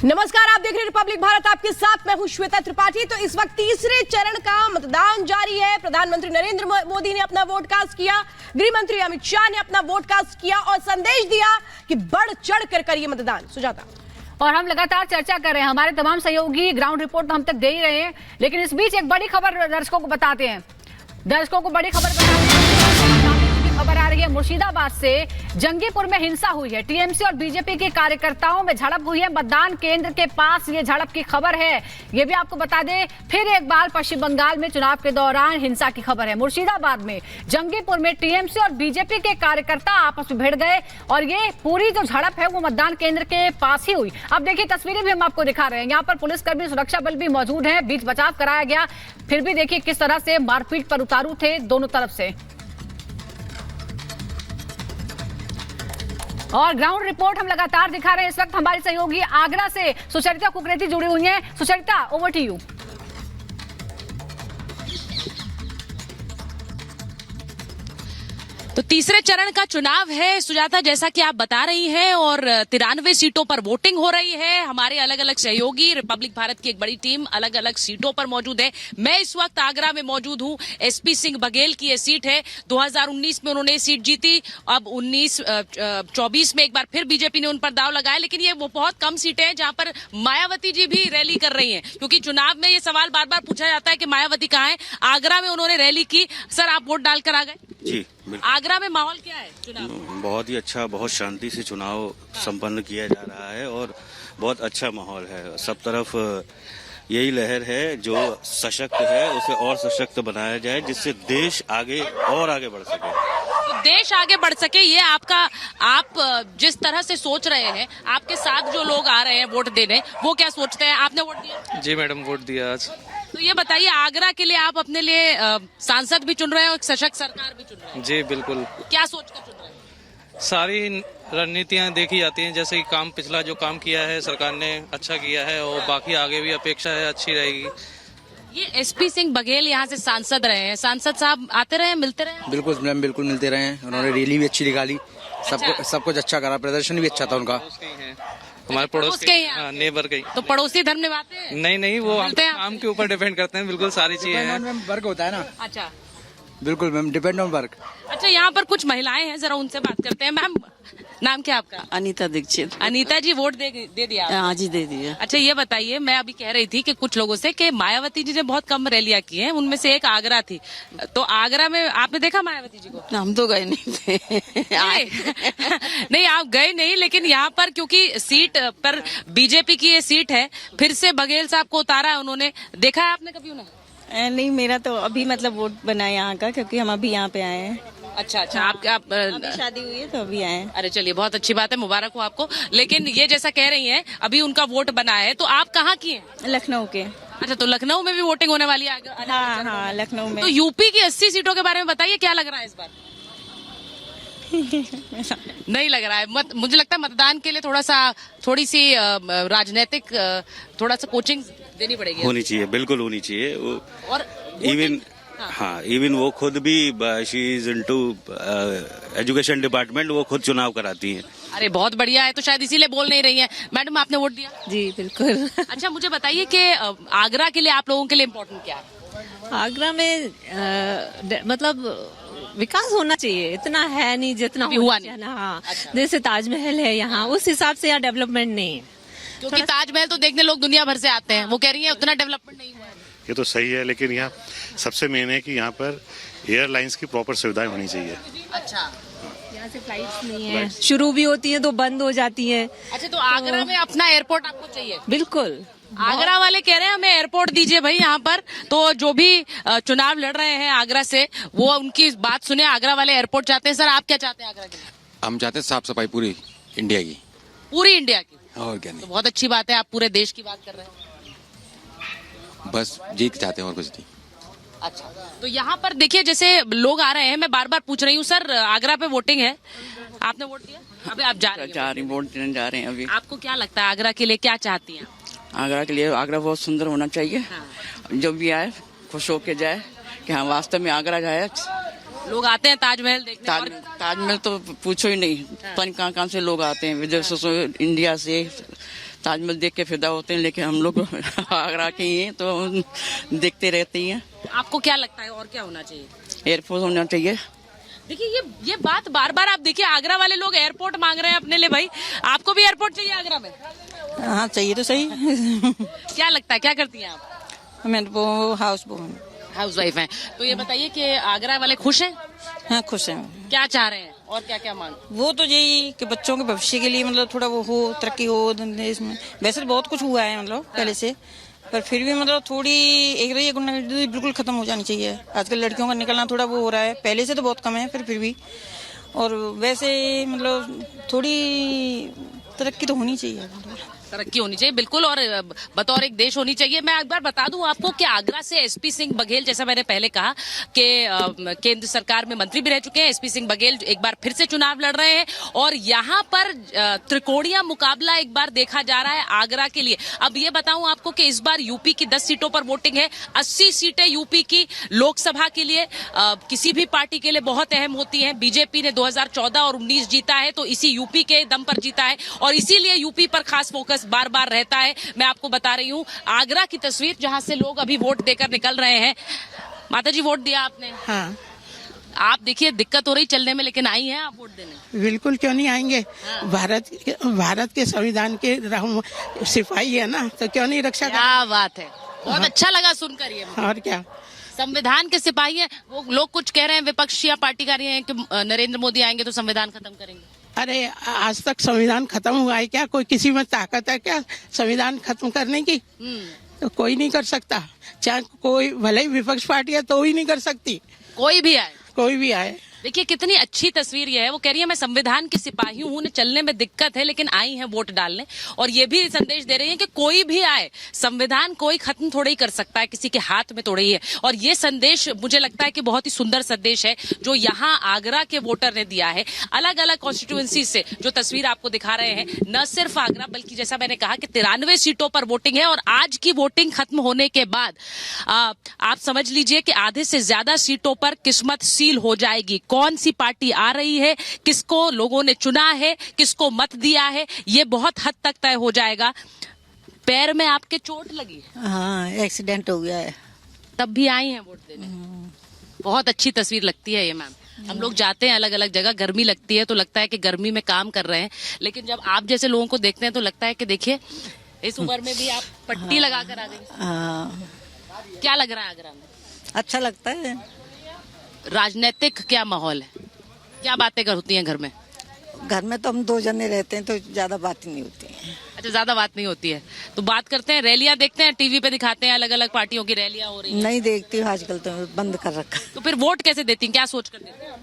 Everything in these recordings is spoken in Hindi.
नमस्कार, आप देख रहे हैं रिपब्लिक भारत, आपके साथ मैं हूं श्वेता त्रिपाठी। तो इस वक्त तीसरे चरण का मतदान जारी है। प्रधानमंत्री नरेंद्र मोदी ने अपना वोट कास्ट किया, गृह मंत्री अमित शाह ने अपना वोट कास्ट किया और संदेश दिया कि बढ़ चढ़ कर करिए मतदान। सुजाता, और हम लगातार चर्चा कर रहे हैं, हमारे तमाम सहयोगी ग्राउंड रिपोर्ट तो हम तक दे ही रहे हैं, लेकिन इस बीच एक बड़ी खबर दर्शकों को बताते हैं। दर्शकों को बड़ी खबर आ रही है मुर्शिदाबाद से। जंगीपुर में हिंसा हुई है, टीएमसी और बीजेपी के कार्यकर्ताओं में झड़प हुई है मतदान केंद्र के पास, ये झड़प की खबर है। ये भी आपको बता दें, फिर एक बार पश्चिम बंगाल में चुनाव के दौरान हिंसा की खबर है। मुर्शिदाबाद में जंगीपुर में टीएमसी और बीजेपी के कार्यकर्ता आपस में भिड़ गए और ये पूरी जो झड़प है वो मतदान केंद्र के पास ही हुई। अब देखिए, तस्वीरें भी हम आपको दिखा रहे हैं। यहाँ पर पुलिसकर्मी, सुरक्षा बल भी मौजूद है, बीच बचाव कराया गया। फिर भी देखिए किस तरह से मारपीट पर उतारू थे दोनों तरफ से। और ग्राउंड रिपोर्ट हम लगातार दिखा रहे हैं। इस वक्त हमारे सहयोगी आगरा से सुचरिता कुकरेती जुड़ी हुई हैं। Sucharita, over to you. तो तीसरे चरण का चुनाव है सुजाता, जैसा कि आप बता रही हैं, और 93 सीटों पर वोटिंग हो रही है। हमारे अलग अलग सहयोगी, रिपब्लिक भारत की एक बड़ी टीम अलग अलग सीटों पर मौजूद है। मैं इस वक्त आगरा में मौजूद हूं। एसपी सिंह बघेल की ये सीट है। 2019 में उन्होंने सीट जीती, अब 24 में एक बार फिर बीजेपी ने उन पर दाव लगाया, लेकिन ये वो बहुत कम सीटें हैं जहां पर मायावती जी भी रैली कर रही हैं, क्योंकि चुनाव में ये सवाल बार बार पूछा जाता है कि मायावती कहाँ है। आगरा में उन्होंने रैली की। सर, आप वोट डालकर आ गए? जी, आगरा में माहौल क्या है चुनाव? बहुत ही अच्छा, बहुत शांति से चुनाव संपन्न किया जा रहा है और बहुत अच्छा माहौल है। सब तरफ यही लहर है, जो सशक्त है उसे और सशक्त बनाया जाए, जिससे देश आगे और आगे बढ़ सके। तो देश आगे बढ़ सके, ये आप जिस तरह से सोच रहे हैं, आपके साथ जो लोग आ रहे हैं वोट देने, वो क्या सोचते हैं? आपने वोट दिया? जी मैडम, वोट दिया आज। तो ये बताइए, आगरा के लिए आप अपने लिए सांसद भी चुन रहे हैं और सशक्त सरकार भी चुन रहे हैं। जी बिल्कुल। क्या सोचकर चुन रहे हैं? सारी रणनीतियां देखी जाती हैं, जैसे कि काम, पिछला जो काम किया है सरकार ने अच्छा किया है, और बाकी आगे भी अपेक्षा है अच्छी रहेगी। ये एसपी सिंह बघेल यहाँ से सांसद रहे हैं। सांसद साहब आते रहे, मिलते रहे? बिल्कुल मैम, बिल्कुल मिलते रहे हैं। उन्होंने रैली भी अच्छी निकाली, सब कुछ अच्छा करा, प्रदर्शन भी अच्छा था उनका। हमारे पड़ोस के नेबर के। तो पड़ोसी धर्म निभाते हैं? नहीं, वो काम के ऊपर डिपेंड करते हैं। बिल्कुल सारी चीजें हैं। वर्क होता है ना। अच्छा, बिल्कुल मैम, डिपेंड ऑन वर्क। अच्छा, यहाँ पर कुछ महिलाएं हैं, जरा उनसे बात करते हैं। मैम, नाम क्या आपका? अनीता दीक्षित। अनीता जी, वोट दे दिया? हाँ जी, दे दिया। अच्छा, ये बताइए, मैं अभी कह रही थी कि कुछ लोगों से कि मायावती जी ने बहुत कम रैलियां की हैं, उनमें से एक आगरा थी। तो आगरा में आपने देखा मायावती जी को? हम तो गए नहीं थे। नहीं, आप गए नहीं, लेकिन यहाँ पर क्योंकि सीट पर बीजेपी की ये सीट है, फिर से बघेल साहब को उतारा है उन्होंने। देखा है आपने कभी उन्हें? नहीं, मेरा तो अभी मतलब वोट बना है यहाँ का, क्योंकि हम अभी यहाँ पे आए हैं। अच्छा, आप अभी शादी हुई है तो अभी आए हैं। अरे चलिए, बहुत अच्छी बात है, मुबारक हो आपको। लेकिन ये जैसा कह रही हैं, अभी उनका वोट बना है, तो आप कहाँ की हैं? लखनऊ के। अच्छा, तो लखनऊ में भी वोटिंग होने वाली है? हाँ, लखनऊ में। तो यूपी की 80 सीटों के बारे में बताइए, क्या लग रहा है इस बार? नहीं लग रहा है। मुझे लगता है मतदान के लिए थोड़ी सी राजनीतिक थोड़ा सा कोचिंग देनी पड़ेगी। होनी चाहिए, बिल्कुल होनी चाहिए। और इवन वो खुद भी, she is into education department, वो खुद चुनाव कराती हैं। अरे बहुत बढ़िया है, तो शायद इसीलिए बोल नहीं रही हैं। मैडम, आपने वोट दिया? जी बिल्कुल। अच्छा, मुझे बताइए कि आगरा के लिए आप लोगों के लिए इम्पोर्टेंट क्या है? आगरा में मतलब विकास होना चाहिए, इतना है नहीं जितना हुआ नहीं ना। हाँ, अच्छा। जैसे ताजमहल है यहाँ, उस हिसाब से यहाँ डेवलपमेंट नहीं है। क्योंकि ताजमहल तो देखने लोग दुनिया भर से आते हैं, वो कह रही है उतना डेवलपमेंट नहीं हुआ है। ये तो सही है, लेकिन यहाँ सबसे मेन है कि यहाँ पर एयरलाइंस की प्रॉपर सुविधाएं होनी चाहिए। अच्छा, यहाँ से फ्लाइट्स नहीं है, शुरू भी होती है तो बंद हो जाती है। अच्छा, तो आगरा में अपना एयरपोर्ट आपको चाहिए? बिल्कुल। आगरा वाले कह रहे हैं हमें एयरपोर्ट दीजिए भाई यहाँ पर। तो जो भी चुनाव लड़ रहे हैं आगरा से, वो उनकी बात सुने। आगरा वाले एयरपोर्ट चाहते हैं। सर, आप क्या चाहते हैं आगरा के लिए? हम चाहते हैं साफ सफाई पूरी इंडिया की। पूरी इंडिया की? और क्या नहीं, तो बहुत अच्छी बात है, आप पूरे देश की बात कर रहे हैं। बस जीत चाहते हैं और कुछ नहीं। अच्छा, तो यहाँ पर देखिए, जैसे लोग आ रहे हैं, मैं बार बार पूछ रही हूँ, सर आगरा पे वोटिंग है, आपने वोट दिया? अभी आप जा रही वोट देने जा रहे हैं अभी। आपको क्या लगता है आगरा के लिए क्या चाहती हैं? आगरा के लिए, आगरा बहुत सुंदर होना चाहिए। हाँ। जो भी आए खुश होके जाए कि हाँ वास्तव में आगरा जाए। लोग आते हैं ताजमहल देखने। ताजमहल तो पूछो ही नहीं, पता नहीं कहाँ से लोग आते हैं, विदेशों से, इंडिया से, ताजमहल देख के फिदा होते हैं, लेकिन हम लोग आगरा के ही हैं तो देखते रहते हैं। आपको क्या लगता है और क्या होना चाहिए? एयरपोर्ट होना चाहिए। देखिए ये बात बार बार आप देखिए, आगरा वाले लोग एयरपोर्ट मांग रहे हैं अपने लिए। भाई आपको भी एयरपोर्ट चाहिए आगरा में? हाँ चाहिए तो सही। क्या लगता है, क्या करती हैं आप? मैं तो हाउस हाउसवाइफ हैं। तो ये बताइए कि आगरा वाले खुश हैं? हाँ खुश हैं। क्या चाह रहे हैं और क्या क्या मांग? वो तो यही कि बच्चों के भविष्य के लिए मतलब थोड़ा वो हो, तरक्की हो देश में। वैसे तो बहुत कुछ हुआ है मतलब पहले से, पर फिर भी मतलब थोड़ी एक रही गुंडागर्दी बिल्कुल खत्म हो जानी चाहिए। आजकल लड़कियों का निकलना थोड़ा वो हो रहा है, पहले से तो बहुत कम है फिर भी। और वैसे मतलब थोड़ी तरक्की तो होनी चाहिए, तरक्की होनी चाहिए बिल्कुल, और बतौर एक देश होनी चाहिए। मैं एक बार बता दूं आपको कि आगरा से एसपी सिंह बघेल, जैसा मैंने पहले कहा कि केंद्र सरकार में मंत्री भी रह चुके हैं, एसपी सिंह बघेल एक बार फिर से चुनाव लड़ रहे हैं और यहाँ पर त्रिकोणीय मुकाबला एक बार देखा जा रहा है आगरा के लिए। अब ये बताऊं आपको कि इस बार यूपी की 10 सीटों पर वोटिंग है। 80 सीटें यूपी की लोकसभा के लिए किसी भी पार्टी के लिए बहुत अहम होती है। बीजेपी ने 2014 और 19 जीता है, तो इसी यूपी के दम पर जीता है और इसीलिए यूपी पर खास फोकस बार बार रहता है। मैं आपको बता रही हूँ आगरा की तस्वीर, जहां से लोग अभी वोट देकर निकल रहे हैं। माता जी, वोट दिया आपने? हाँ। आप देखिए दिक्कत हो रही चलने में, लेकिन आई हैं आप वोट देने? बिल्कुल, क्यों नहीं आएंगे। भारत के संविधान के सिपाही है ना, तो क्यों नहीं रक्षा। क्या बात है, बहुत अच्छा लगा सुनकर ये। और क्या, संविधान के सिपाही हैं वो लोग। कुछ कह रहे हैं विपक्ष या पार्टी का रहे हैं कि नरेंद्र मोदी आएंगे तो संविधान खत्म करेंगे। अरे आज तक संविधान खत्म हुआ है क्या? कोई किसी में ताकत है क्या संविधान खत्म करने की? तो कोई नहीं कर सकता, चाहे कोई भले ही विपक्ष पार्टी है तो ही नहीं कर सकती। कोई भी आए, कोई भी आए। देखिए कितनी अच्छी तस्वीर ये है। वो कह रही है मैं संविधान की सिपाही हूँ, उन्हें चलने में दिक्कत है लेकिन आई हैं वोट डालने, और ये भी संदेश दे रही है कि कोई भी आए, संविधान कोई खत्म थोड़ा ही कर सकता है, किसी के हाथ में थोड़ा ही है। और ये संदेश मुझे लगता है कि बहुत ही सुंदर संदेश है जो यहाँ आगरा के वोटर ने दिया है। अलग अलग कॉन्स्टिट्यूएंसी से जो तस्वीर आपको दिखा रहे हैं, न सिर्फ आगरा बल्कि जैसा मैंने कहा कि 93 सीटों पर वोटिंग है। और आज की वोटिंग खत्म होने के बाद आप समझ लीजिए कि आधे से ज्यादा सीटों पर किस्मत सील हो जाएगी। कौन सी पार्टी आ रही है, किसको लोगों ने चुना है, किसको मत दिया है, ये बहुत हद तक तय हो जाएगा। पैर में आपके चोट लगी? हाँ, एक्सीडेंट हो गया है। तब भी आई हैं वोट देने? बहुत अच्छी तस्वीर लगती है ये मैम। हम लोग जाते हैं अलग अलग जगह, गर्मी लगती है तो लगता है कि गर्मी में काम कर रहे हैं, लेकिन जब आप जैसे लोगों को देखते हैं तो लगता है कि देखिए इस उम्र में भी आप पट्टी लगा कर आ गई। क्या लग रहा है आगरा में? अच्छा लगता है। राजनीतिक क्या माहौल है, क्या बातें होती हैं घर में? घर में तो हम 2 जने रहते हैं तो ज्यादा बात नहीं होती है। अच्छा, ज्यादा बात नहीं होती है तो बात करते हैं। रैलियां देखते हैं, टीवी पे दिखाते हैं अलग अलग पार्टियों की रैलियां हो रही हैं। नहीं देखती हूँ आजकल, तो बंद कर रखा। तो फिर वोट कैसे देती हैं, क्या सोच कर देती हैं?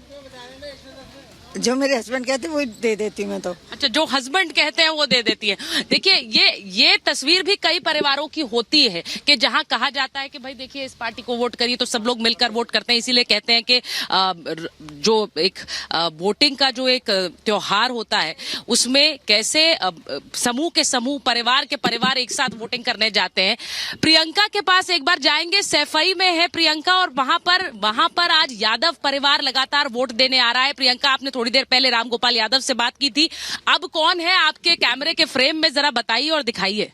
जो मेरे हस्बैंड कहते हैं वो दे देती हूँ मैं तो। अच्छा, जो हस्बैंड कहते हैं वो दे देती है। देखिए ये तस्वीर भी कई परिवारों की होती है कि जहां कहा जाता है कि भाई देखिए इस पार्टी को वोट करिए, तो सब लोग मिलकर वोट करते हैं। इसीलिए कहते हैं कि जो एक वोटिंग का जो एक त्योहार होता है उसमें कैसे समूह के समूह, परिवार के परिवार एक साथ वोटिंग करने जाते हैं। प्रियंका के पास एक बार जाएंगे, सैफई में है प्रियंका, और वहां पर आज यादव परिवार लगातार वोट देने आ रहा है। प्रियंका, आपने थोड़ी देर पहले रामगोपाल यादव से बात की थी, अब कौन है आपके कैमरे के फ्रेम में, जरा बताइए और दिखाइए।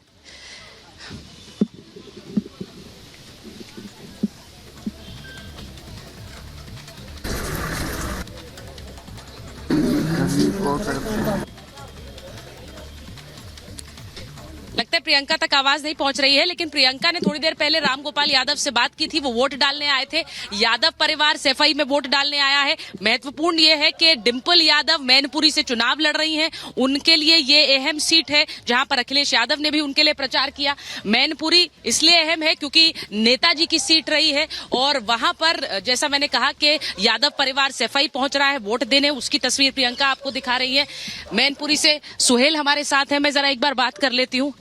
लगता है प्रियंका तक आवाज नहीं पहुंच रही है, लेकिन प्रियंका ने थोड़ी देर पहले रामगोपाल यादव से बात की थी। वो वोट डालने आए थे, यादव परिवार सैफई में वोट डालने आया है। महत्वपूर्ण ये है कि डिंपल यादव मैनपुरी से चुनाव लड़ रही हैं, उनके लिए ये अहम सीट है जहां पर अखिलेश यादव ने भी उनके लिए प्रचार किया। मैनपुरी इसलिए अहम है क्योंकि नेताजी की सीट रही है और वहां पर जैसा मैंने कहा कि यादव परिवार सैफई पहुंच रहा है वोट देने, उसकी तस्वीर प्रियंका आपको दिखा रही है। मैनपुरी से सुहेल हमारे साथ है, मैं जरा एक बार बात कर लेती हूँ।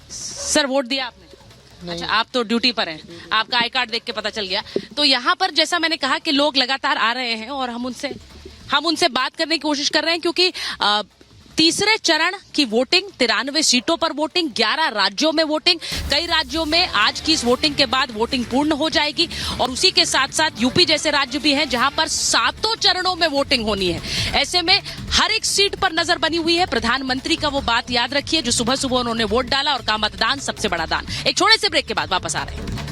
सर, वोट दिया आपने? अच्छा, आप तो ड्यूटी पर हैं, आपका आई कार्ड देख के पता चल गया। तो यहाँ पर जैसा मैंने कहा कि लोग लगातार आ रहे हैं और हम उनसे बात करने की कोशिश कर रहे हैं क्योंकि तीसरे चरण की वोटिंग, 93 सीटों पर वोटिंग, 11 राज्यों में वोटिंग। कई राज्यों में आज की इस वोटिंग के बाद वोटिंग पूर्ण हो जाएगी और उसी के साथ साथ यूपी जैसे राज्य भी हैं जहां पर 7 चरणों में वोटिंग होनी है। ऐसे में हर एक सीट पर नजर बनी हुई है। प्रधानमंत्री का वो बात याद रखिए जो सुबह सुबह उन्होंने वोट डाला और कहा मतदान सबसे बड़ा दान। एक छोटे से ब्रेक के बाद वापस आ रहे हैं।